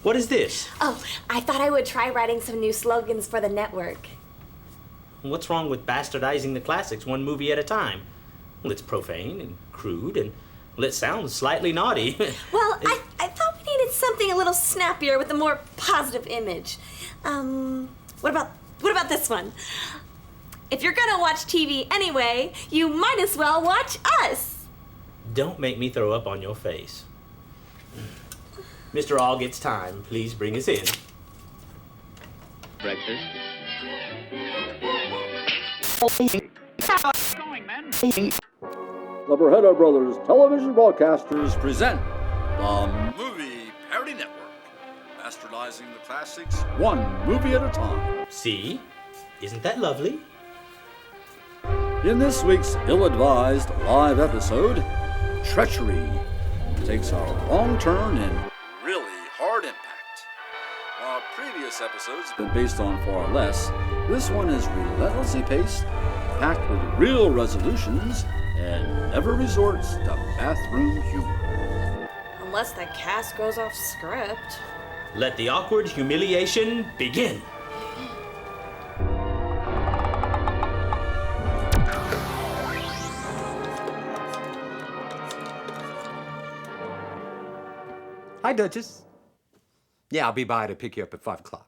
What is this? Oh, I thought I would try writing some new slogans for the network. What's wrong with bastardizing the classics one movie at a time? Well, it's profane and crude and, well, it sounds slightly naughty. Well, I thought we needed something a little snappier with a more positive image. What about this one? If you're gonna watch TV anyway, you might as well watch us. Don't make me throw up on your face. Mr. Ogg, it's time. Please bring us in. Breakfast. The Berhetta Brothers Television Broadcasters present the Movie Parody Network, bastardizing the classics one movie at a time. See? Isn't that lovely? In this week's ill-advised live episode, treachery takes a wrong turn and really hard impact. While previous episodes have been based on far less, this one is relentlessly paced, packed with real resolutions, and never resorts to bathroom humor. Unless the cast goes off script. Let the awkward humiliation begin. Hi, Duchess. Yeah, I'll be by to pick you up at 5 o'clock.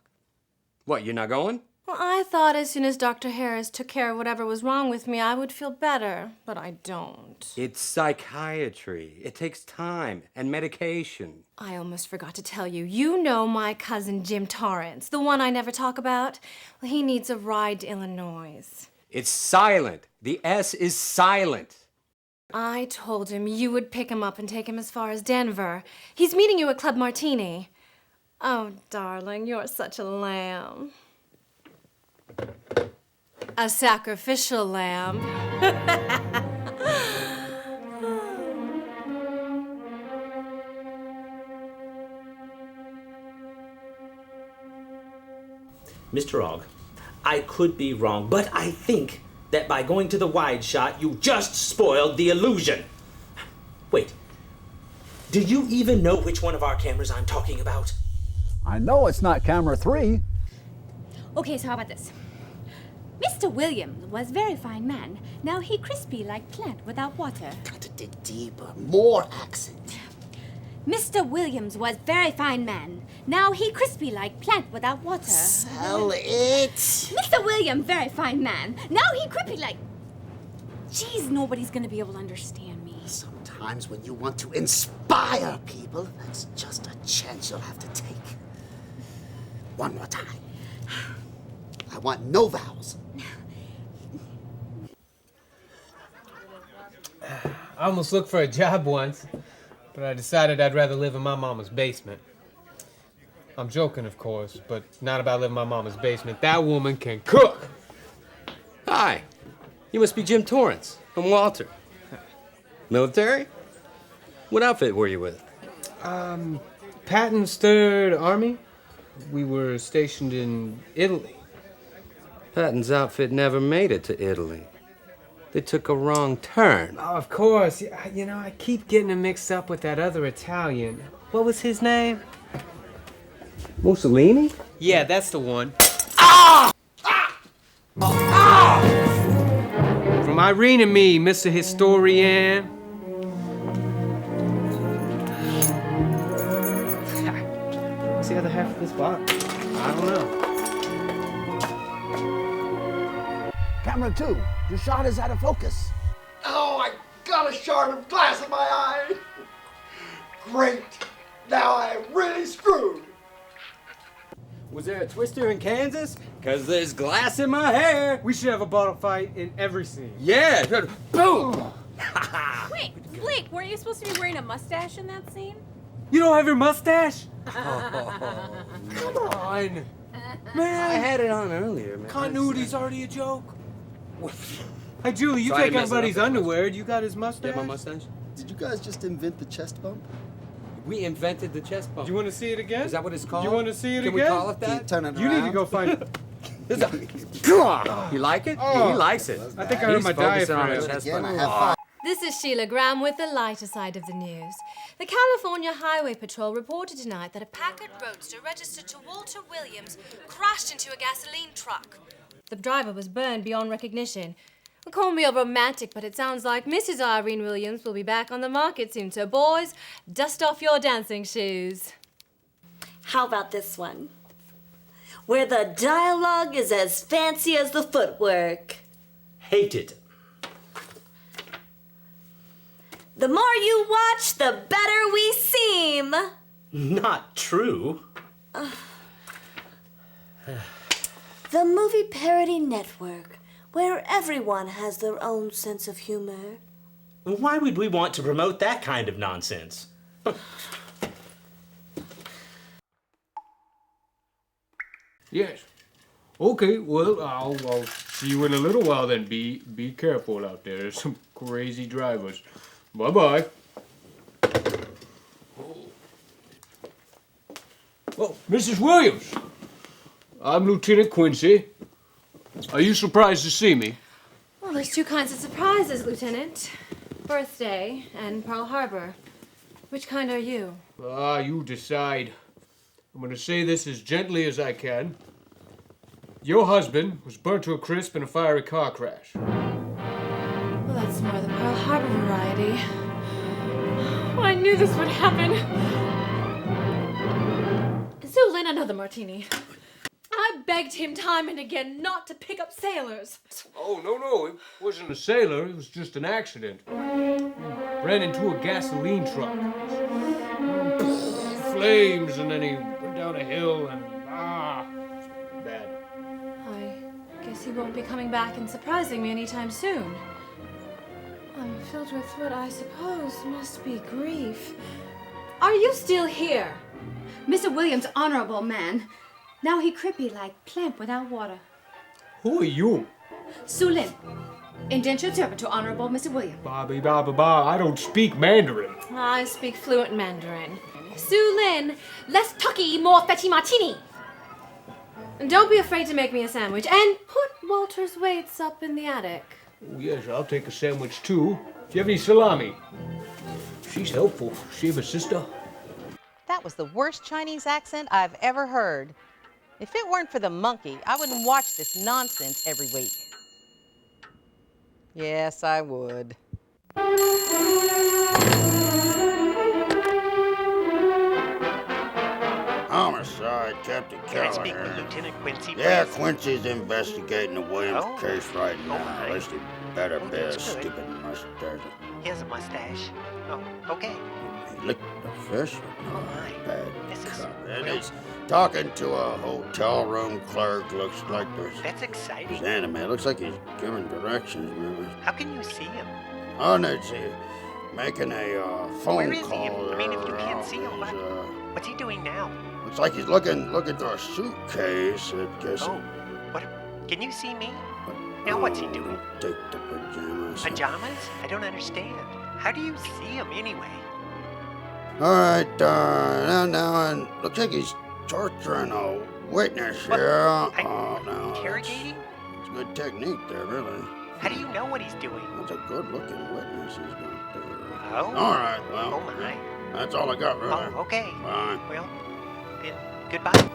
What, you're not going? Well, I thought as soon as Dr. Harris took care of whatever was wrong with me, I would feel better, but I don't. It's psychiatry. It takes time and medication. I almost forgot to tell you. You know my cousin Jim Torrance, the one I never talk about? Well, he needs a ride to Illinois. It's silent. The S is silent. I told him you would pick him up and take him as far as Denver. He's meeting you at Club Martini. Oh, darling, you're such a lamb. A sacrificial lamb. Mr. Ogg, I could be wrong, but I think that by going to the wide shot, you just spoiled the illusion. Wait, do you even know which one of our cameras I'm talking about? I know it's not camera 3. Okay, so how about this? Mr. Williams was very fine man. Now he crispy like plant without water. Got to dig deeper. More accent. Mr. Williams was very fine man. Now he crispy like plant without water. Sell it. Mr. Williams, very fine man. Now he crispy like... Jeez, nobody's gonna be able to understand me. Sometimes when you want to inspire people, that's just a chance you'll have to take. One more time. I want no vowels. I almost looked for a job once, but I decided I'd rather live in my mama's basement. I'm joking, of course, but not about living in my mama's basement. That woman can cook! Hi. You must be Jim Torrance. I'm Walter. Military? What outfit were you with? Patton's Third Army. We were stationed in Italy. Patton's outfit never made it to Italy. They took a wrong turn. Oh, of course. You know, I keep getting him mixed up with that other Italian. What was his name? Mussolini? Yeah, that's the one. Ah! Ah! Ah! From Irene and me, Mr. Historian. What's the other half of this box? I don't know. Camera 2, your shot is out of focus. Oh, I got a shard of glass in my eye. Great. Now I'm really screwed. Was there a twister in Kansas? 'Cause there's glass in my hair. We should have a bottle fight in every scene. Yeah, boom! Wait, Blake, weren't you supposed to be wearing a mustache in that scene? You don't have your mustache? Come on. Man. I had it on earlier, man. Continuity's already a joke. Hey, Julie, you Sorry take to mess it everybody's up. underwear. You got his mustache? Yeah, my mustache? Did you guys just invent the chest bump? We invented the chest bump. Do you want to see it again? Is that what it's called? You want to see it Can again? we call it Can you that? turn it You around? need to go find it. Come on. You like it? Oh. He likes it. I think I heard He's my focusing on diaphragm. the chest Again, I bump. have 5. This is Sheila Graham with the lighter side of the news. The California Highway Patrol reported tonight that a Packard Roadster registered to Walter Williams crashed into a gasoline truck. The driver was burned beyond recognition. Well, call me a romantic, but it sounds like Mrs. Irene Williams will be back on the market soon. So, boys, dust off your dancing shoes. How about this one? Where the dialogue is as fancy as the footwork. Hated. The more you watch, the better we seem. Not true. The Movie Parody Network, where everyone has their own sense of humor. Why would we want to promote that kind of nonsense? Yes. Okay, well, I'll see you in a little while then. Be careful out there. There's some crazy drivers. Bye-bye. Oh, Mrs. Williams. I'm Lieutenant Quincy. Are you surprised to see me? Well, there's two kinds of surprises, Lieutenant. Birthday and Pearl Harbor. Which kind are you? You decide. I'm going to say this as gently as I can. Your husband was burnt to a crisp in a fiery car crash. Well, that's more the Pearl Harbor variety. Oh, I knew this would happen. Zhu Lin, another martini. I begged him time and again not to pick up sailors. Oh, no, it wasn't a sailor. It was just an accident. Ran into a gasoline truck. Flames, and then he went down a hill, and bad. I guess he won't be coming back and surprising me anytime soon. I'm filled with what I suppose must be grief. Are you still here? Mr. Williams, honorable man. Now he crippy like plant without water. Who are you? Su Lin, indentured servant to Honorable Mr. Williams. I don't speak Mandarin. I speak fluent Mandarin. Su Lin, less tucky, more fetty martini. And don't be afraid to make me a sandwich. And put Walter's weights up in the attic. Oh, yes, I'll take a sandwich too. Do you have any salami? She's helpful. She have a sister? That was the worst Chinese accent I've ever heard. If it weren't for the monkey, I wouldn't watch this nonsense every week. Yes, I would. Homicide, Captain Can I speak Callahan. with Lieutenant Quincy, Yeah, please? Quincy's investigating the Williams case right now. my. At least he better be a that's good. stupid mustache. He has a mustache. Oh, okay. He licked the fish. Oh, my. Bad This is... cop. And well, he's talking to a hotel room clerk. Looks like that's exciting. He's animated. Looks like he's giving directions, remember? How can you see him? Oh, no, it's making a phone Where is he? call. I mean, if you there. can't see him, He's, what's he doing now? looks like he's looking through a suitcase. I guess. Oh, what? Can you see me? Now what's he doing? Take the pajamas. Pajamas? I don't understand. How do you see him anyway? All right, now, and looks like he's torturing a witness here. Interrogating? It's a good technique there, really. How do you know what he's doing? That's a good-looking witness he's got there. Oh? All right, well. Oh, my. That's all I got, really. Oh, okay. Bye. Well, goodbye.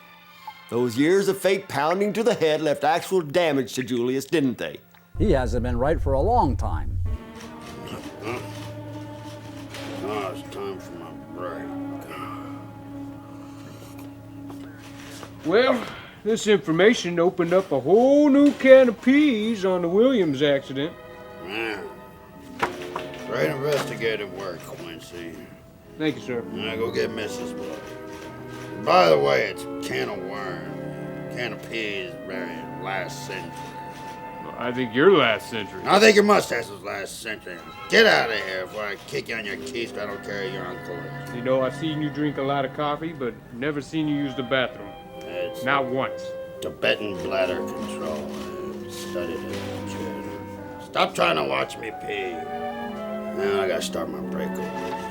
Those years of fate pounding to the head left actual damage to Julius, didn't they? He hasn't been right for a long time. Oh, it's time for my break. Well, this information opened up a whole new can of peas on the Williams accident. Yeah. Great investigative work, Quincy. Thank you, sir. Now go get Mrs. Wood. By the way, it's a can of worm. Can of peas buried last century. I think your last century. I think your mustache was last century. Get out of here before I kick you on your teeth so I don't carry you on court. You know, I've seen you drink a lot of coffee, but never seen you use the bathroom. It's not once. Tibetan bladder control. I studied it as a kid. Stop trying to watch me pee. Now I gotta start my break over.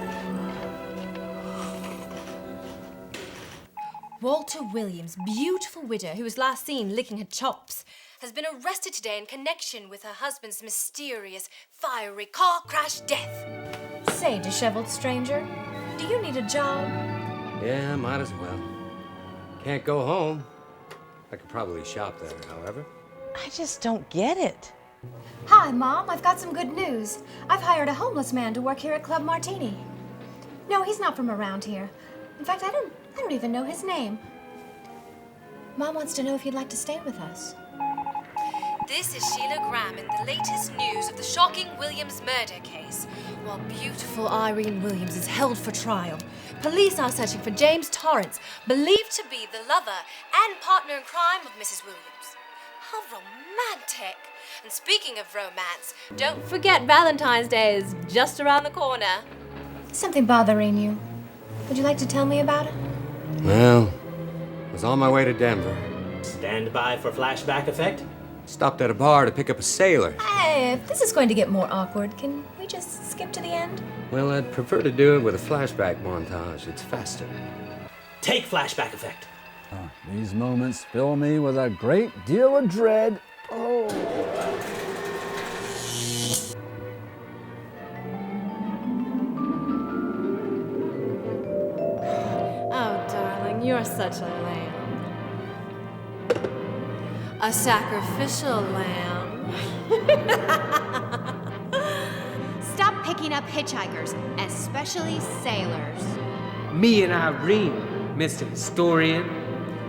Walter Williams' beautiful widow, who was last seen licking her chops. has been arrested today in connection with her husband's mysterious, fiery car crash death. Say, disheveled stranger, do you need a job? Yeah, might as well. Can't go home. I could probably shop there, however. I just don't get it. Hi, Mom. I've got some good news. I've hired a homeless man to work here at Club Martini. No, he's not from around here. In fact, I don't even know his name. Mom wants to know if you'd like to stay with us. This is Sheila Graham in the latest news of the shocking Williams murder case. While beautiful Irene Williams is held for trial, police are searching for James Torrance, believed to be the lover and partner in crime of Mrs. Williams. How romantic! And speaking of romance, don't forget Valentine's Day is just around the corner. Something bothering you? Would you like to tell me about it? Well, I was on my way to Denver. Stand by for flashback effect? Stopped at a bar to pick up a sailor. Hey, if this is going to get more awkward, can we just skip to the end? Well, I'd prefer to do it with a flashback montage. It's faster. Take flashback effect. These moments fill me with a great deal of dread. Oh. Oh, darling, you're such a lamb. A sacrificial lamb. Stop picking up hitchhikers, especially sailors. Me and Irene, Mr. Historian.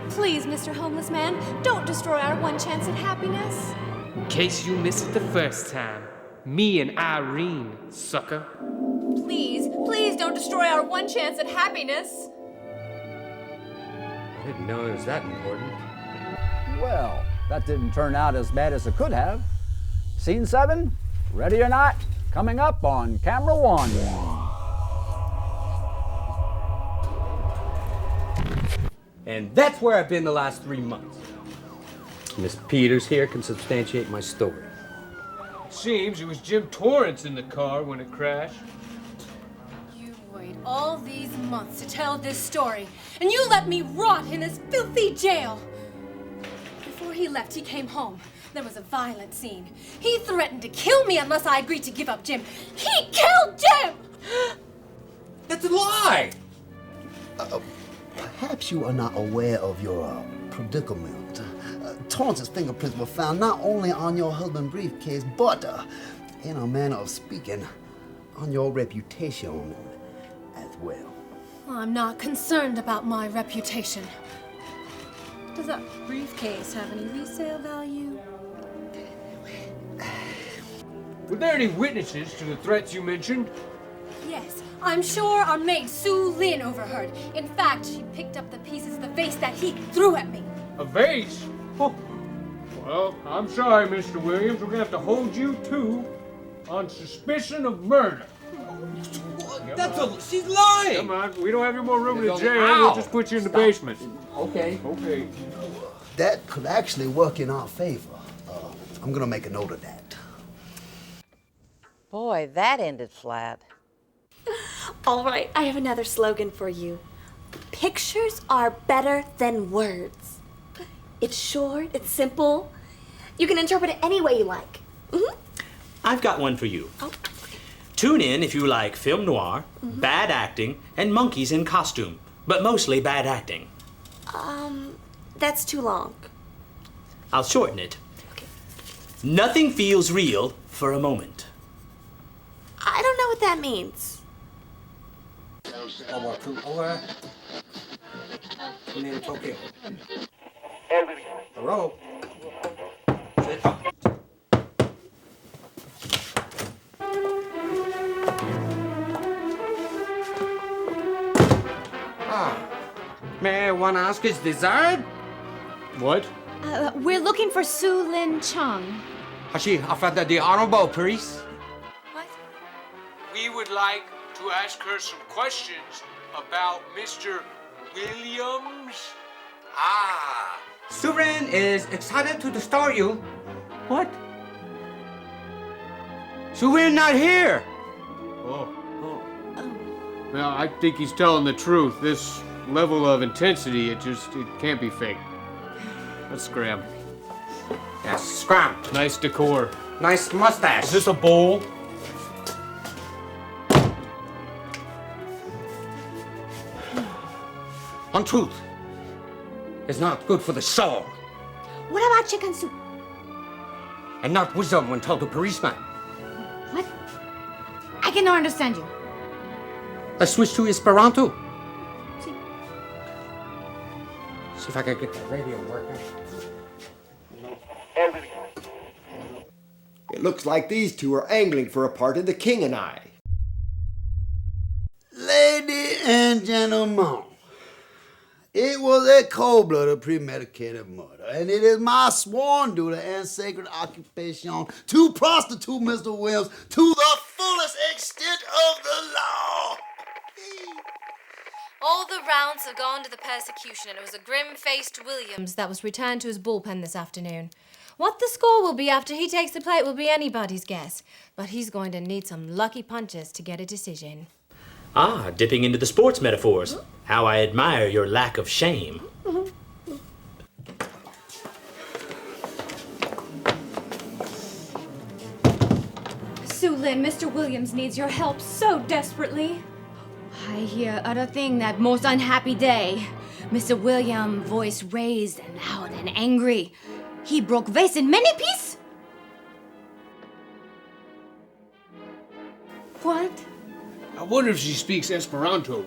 Please, Mr. Homeless Man, don't destroy our one chance at happiness. In case you missed it the first time, me and Irene, sucker. Please, please don't destroy our one chance at happiness. I didn't know it was that important. Well, that didn't turn out as bad as it could have. Scene 7, ready or not, coming up on Camera 1. And that's where I've been the last 3 months. Miss Peters here can substantiate my story. Seems it was Jim Torrance in the car when it crashed. You wait all these months to tell this story, and you let me rot in this filthy jail. Before he left, he came home. There was a violent scene. He threatened to kill me unless I agreed to give up Jim. He killed Jim! That's a lie! Perhaps you are not aware of your predicament. Torrance's fingerprints were found not only on your husband's briefcase, but, in a manner of speaking, on your reputation as well. I'm not concerned about my reputation. Does that briefcase have any resale value? Were there any witnesses to the threats you mentioned? Yes, I'm sure our maid Sue Lynn overheard. In fact, she picked up the pieces of the vase that he threw at me. A vase? Oh. Well, I'm sorry, Mr. Williams. We're gonna have to hold you, too, on suspicion of murder. She's lying! Come on, we don't have any more room in the jail. Ow. We'll just put you in the basement. Okay. Okay. That could actually work in our favor. I'm gonna make a note of that. Boy, that ended flat. All right, I have another slogan for you. Pictures are better than words. It's short, it's simple. You can interpret it any way you like. I've got one for you. Oh. Tune in if you like film noir, bad acting, and monkeys in costume, but mostly bad acting. That's too long. I'll shorten it. Okay. Nothing feels real for a moment. I don't know what that means. Over. In Tokyo. Hello. May one ask his desired? What? We're looking for Su Lin Chung. Has she offended the honorable priest? What? We would like to ask her some questions about Mr. Williams. Ah, Surin is excited to start you. What? Surin not here. Oh. Well, I think he's telling the truth. This level of intensity, it can't be fake. Let's scram. Yes, scram. Nice decor. Nice mustache. Is this a bowl? Untruth is not good for the soul, What about chicken soup? and not wisdom when told to policeman. What? I cannot understand you. Let's switch to Esperanto. See if I can get the radio working. It looks like these two are angling for a part in The King and I. Ladies and gentlemen, it was a cold-blooded, premedicated murder, and it is my sworn duty and sacred occupation to prostitute Mr. Williams to the fullest extent of the law. All the rounds have gone to the persecution, and it was a grim-faced Williams that was returned to his bullpen this afternoon. What the score will be after he takes the plate will be anybody's guess, but he's going to need some lucky punches to get a decision. Ah, dipping into the sports metaphors. How I admire your lack of shame. Sue Lin, Mr. Williams needs your help so desperately. I hear other thing that most unhappy day. Mr. William voice raised and loud and angry. He broke vase in many pieces. What? I wonder if she speaks Esperanto.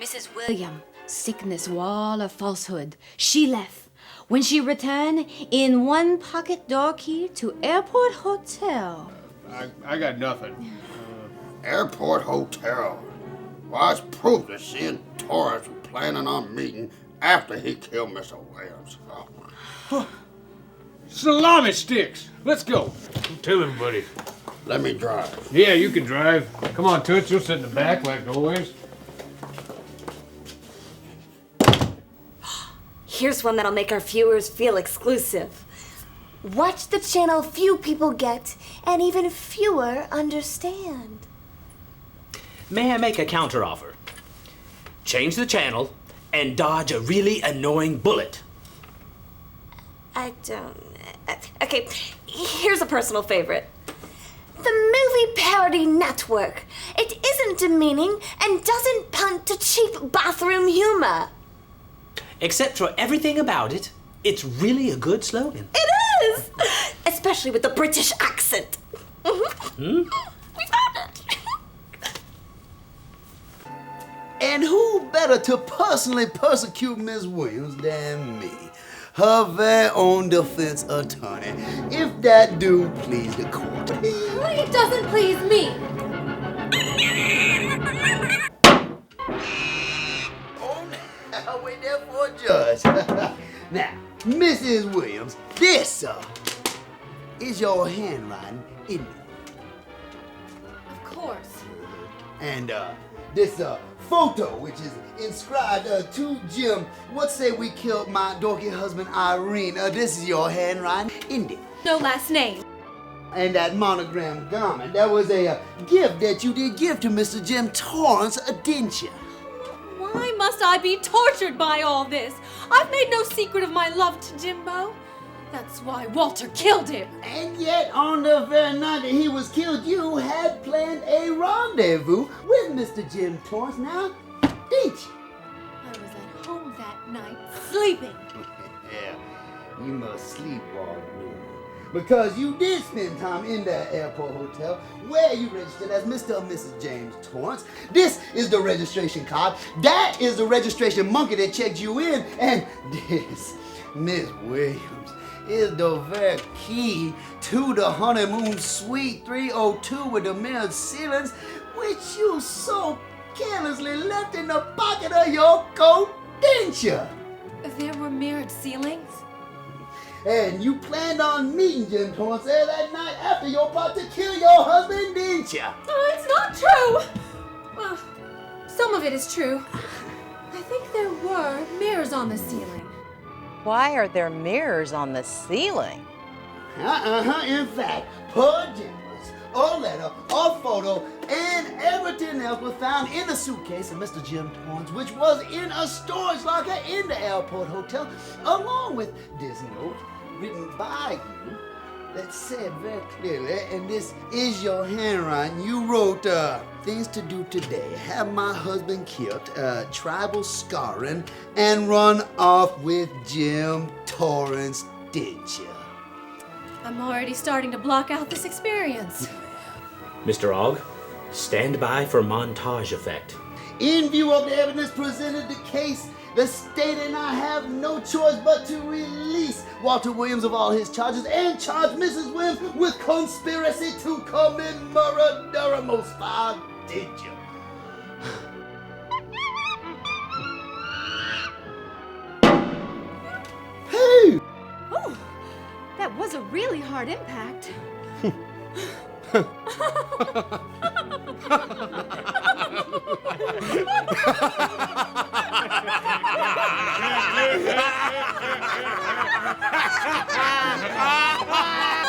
Mrs. William, sickness wall of falsehood. She left. When she returned, in one pocket door key to Airport Hotel. I got nothing. Airport Hotel. Well, it's proof that she and Torrance were planning on meeting after he killed Mr. Williams. Salami sticks. Let's go. Tell everybody. Let me drive. Yeah, you can drive. Come on, Toots. You'll sit in the back like always. Here's one that'll make our viewers feel exclusive. Watch the channel few people get and even fewer understand. May I make a counteroffer? Change the channel and dodge a really annoying bullet. I don't... Okay, here's a personal favorite. The Movie Parody Network. It isn't demeaning and doesn't punt to cheap bathroom humor. Except for everything about it, it's really a good slogan. It is! Especially with the British accent. We found it. And who better to personally persecute Miss Williams than me, her very own defense attorney, if that do please the court. It doesn't please me. Oh, now wait there for a judge. Now, Mrs. Williams, this, is your handwriting, isn't it? Of course. And, this, photo, which is inscribed, to Jim, what say we killed my dorky husband Irene? This is your handwriting, isn't it? No last name. And that monogram garment, that was a gift that you did give to Mr. Jim Torrance, didn't you? Why must I be tortured by all this? I've made no secret of my love to Jimbo. That's why Walter killed him. And yet, on the very night that he was killed, you had planned a rendezvous with Mr. Jim Torrance now, didn't you? I was at home that night, sleeping. Yeah, you must sleepwalk, me. Because you did spend time in that airport hotel where you registered as Mr. and Mrs. James Torrance. This is the registration card. That is the registration monkey that checked you in. And this, Miss Williams, is the very key to the honeymoon suite 302 with the mirrored ceilings, which you so carelessly left in the pocket of your coat, didn't you? There were mirrored ceilings? And you planned on meeting Jim Torrance there that night after your plot to kill your husband, didn't you? Oh, it's not true! Well, some of it is true. I think there were mirrors on the ceiling. Why are there mirrors on the ceiling? In fact, pajamas, a letter, a photo, and everything else was found in the suitcase of Mr. Jim Torrance, which was in a storage locker in the airport hotel, along with this note, written by you that said very clearly, and this is your handwriting, you wrote, things to do today. Have my husband killed, tribal scarring, and run off with Jim Torrance, did you? I'm already starting to block out this experience. Mr. Ogg, stand by for montage effect. In view of the evidence presented, the case, the state and I have no choice but to release Walter Williams of all his charges and charge Mrs. Williams with conspiracy to commit murder. Most foul, did you? Hey! Oh, that was a really hard impact.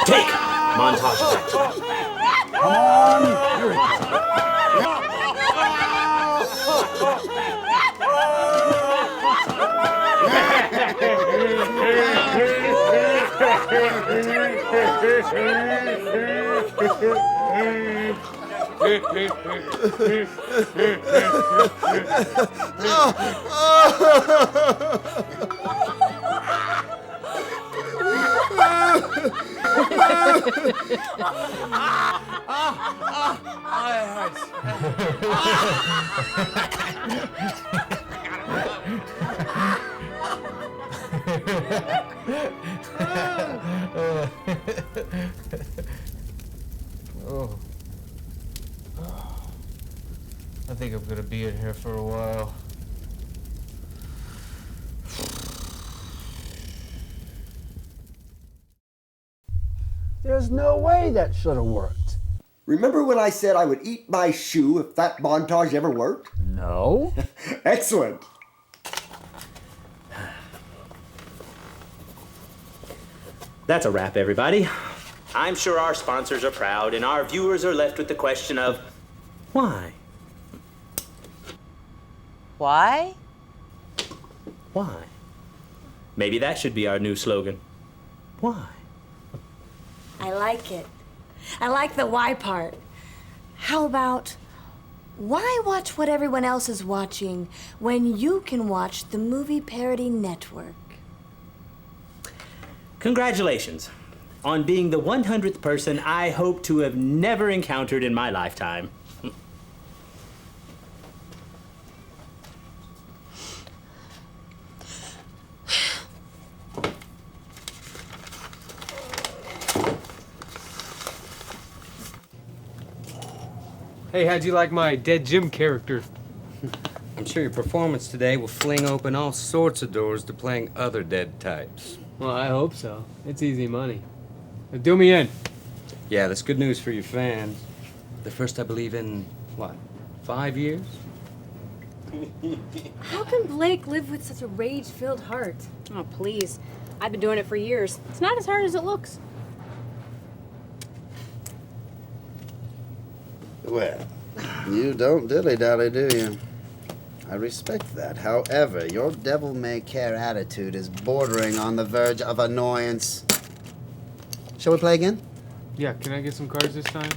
Take montage effect. Come on, here it Oh. I think I'm gonna be in here for a while. There's no way that should have worked. Remember when I said I would eat my shoe if that montage ever worked? No. Excellent. That's a wrap, everybody. I'm sure our sponsors are proud, and our viewers are left with the question of why? Why? Why? Maybe that should be our new slogan. Why? I like it. I like the why part. How about, why watch what everyone else is watching when you can watch the Movie Parody Network? Congratulations on being the 100th person I hope to have never encountered in my lifetime. Hey, how'd you like my Dead Jim character? I'm sure your performance today will fling open all sorts of doors to playing other dead types. Well, I hope so. It's easy money. Now, do me in. Yeah, that's good news for your fans. The first, I believe, in, what, 5 years? How can Blake live with such a rage-filled heart? Oh, please. I've been doing it for years. It's not as hard as it looks. Well, you don't dilly-dally, do you? I respect that. However, your devil-may-care attitude is bordering on the verge of annoyance. Shall we play again? Yeah, can I get some cards this time?